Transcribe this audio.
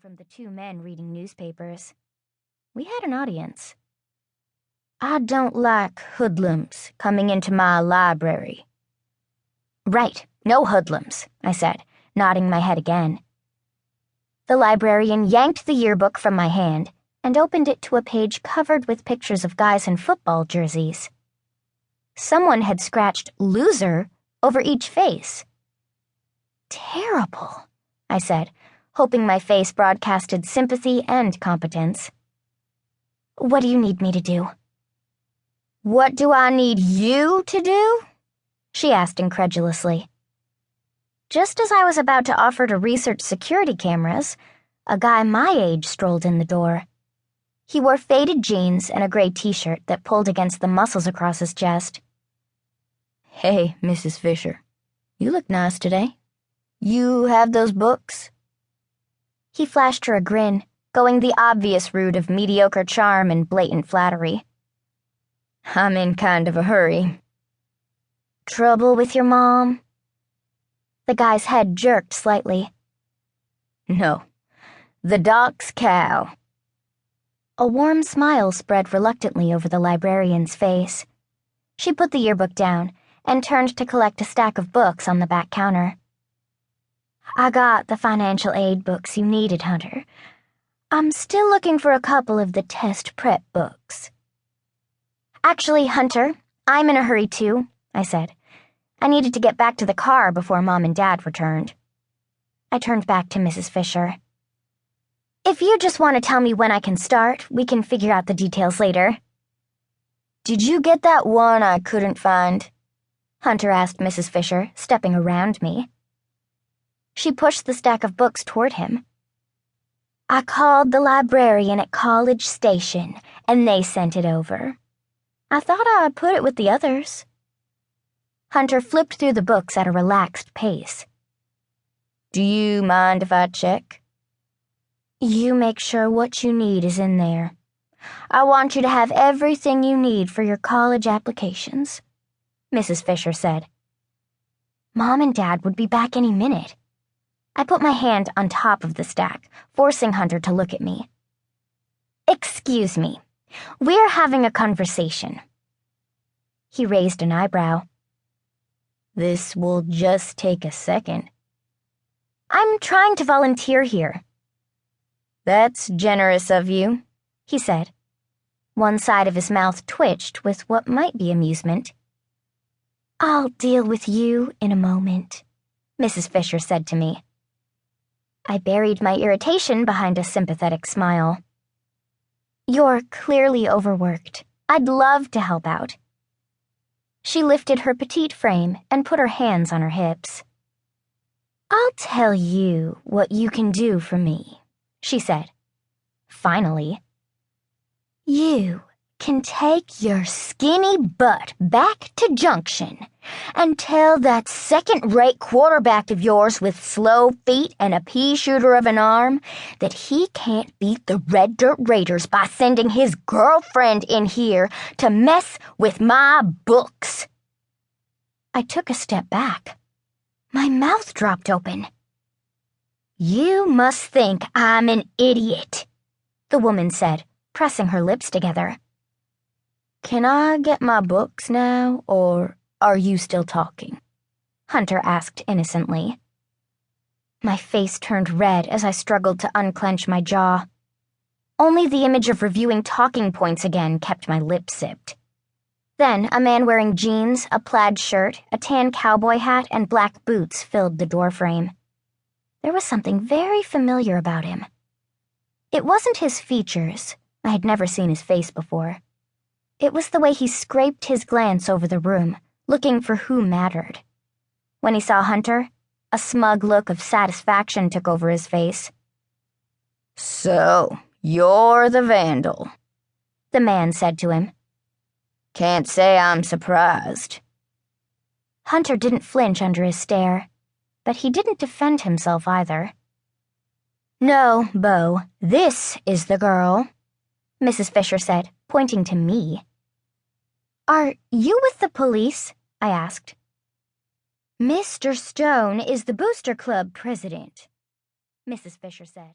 from the two men reading newspapers. We had an audience. "I don't like hoodlums coming into my library." "Right, no hoodlums," I said, nodding my head again. The librarian yanked the yearbook from my hand and opened it to a page covered with pictures of guys in football jerseys. Someone had scratched "loser" over each face. "Terrible," I said, hoping my face broadcasted sympathy and competence. "What do you need me to do?" "What do I need you to do?" she asked incredulously. Just as I was about to offer to research security cameras, a guy my age strolled in the door. He wore faded jeans and a gray t-shirt that pulled against the muscles across his chest. "Hey, Mrs. Fisher, you look nice today. You have those books?" He flashed her a grin, going the obvious route of mediocre charm and blatant flattery. "I'm in kind of a hurry." "Trouble with your mom?" The guy's head jerked slightly. "No, the doc's cow." A warm smile spread reluctantly over the librarian's face. She put the yearbook down and turned to collect a stack of books on the back counter. "I got the financial aid books you needed, Hunter. I'm still looking for a couple of the test prep books." "Actually, Hunter, I'm in a hurry too," I said. I needed to get back to the car before Mom and Dad returned. I turned back to Mrs. Fisher. "If you just want to tell me when I can start, we can figure out the details later." "Did you get that one I couldn't find?" Hunter asked Mrs. Fisher, stepping around me. She pushed the stack of books toward him. "I called the librarian at College Station, and they sent it over. I thought I'd put it with the others." Hunter flipped through the books at a relaxed pace. "Do you mind if I check?" "You make sure what you need is in there. I want you to have everything you need for your college applications," Mrs. Fisher said. Mom and Dad would be back any minute. I put my hand on top of the stack, forcing Hunter to look at me. "Excuse me, we're having a conversation." He raised an eyebrow. "This will just take a second." "I'm trying to volunteer here." "That's generous of you," he said. One side of his mouth twitched with what might be amusement. "I'll deal with you in a moment," Mrs. Fisher said to me. I buried my irritation behind a sympathetic smile. "You're clearly overworked. I'd love to help out." She lifted her petite frame and put her hands on her hips. "I'll tell you what you can do for me," she said. Finally. "You can take your skinny butt back to Junction and tell that second-rate quarterback of yours with slow feet and a pea-shooter of an arm that he can't beat the Red Dirt Raiders by sending his girlfriend in here to mess with my books." I took a step back. My mouth dropped open. "You must think I'm an idiot," the woman said, pressing her lips together. "Can I get my books now, or are you still talking?" Hunter asked innocently. My face turned red as I struggled to unclench my jaw. Only the image of reviewing talking points again kept my lips zipped. Then a man wearing jeans, a plaid shirt, a tan cowboy hat, and black boots filled the doorframe. There was something very familiar about him. It wasn't his features. I had never seen his face before. It was the way he scraped his glance over the room, looking for who mattered. When he saw Hunter, a smug look of satisfaction took over his face. "So, you're the vandal," the man said to him. "Can't say I'm surprised." Hunter didn't flinch under his stare, but he didn't defend himself either. "No, Beau, this is the girl," Mrs. Fisher said, pointing to me. "Are you with the police?" I asked. "Mr. Stone is the Booster Club president," Mrs. Fisher said.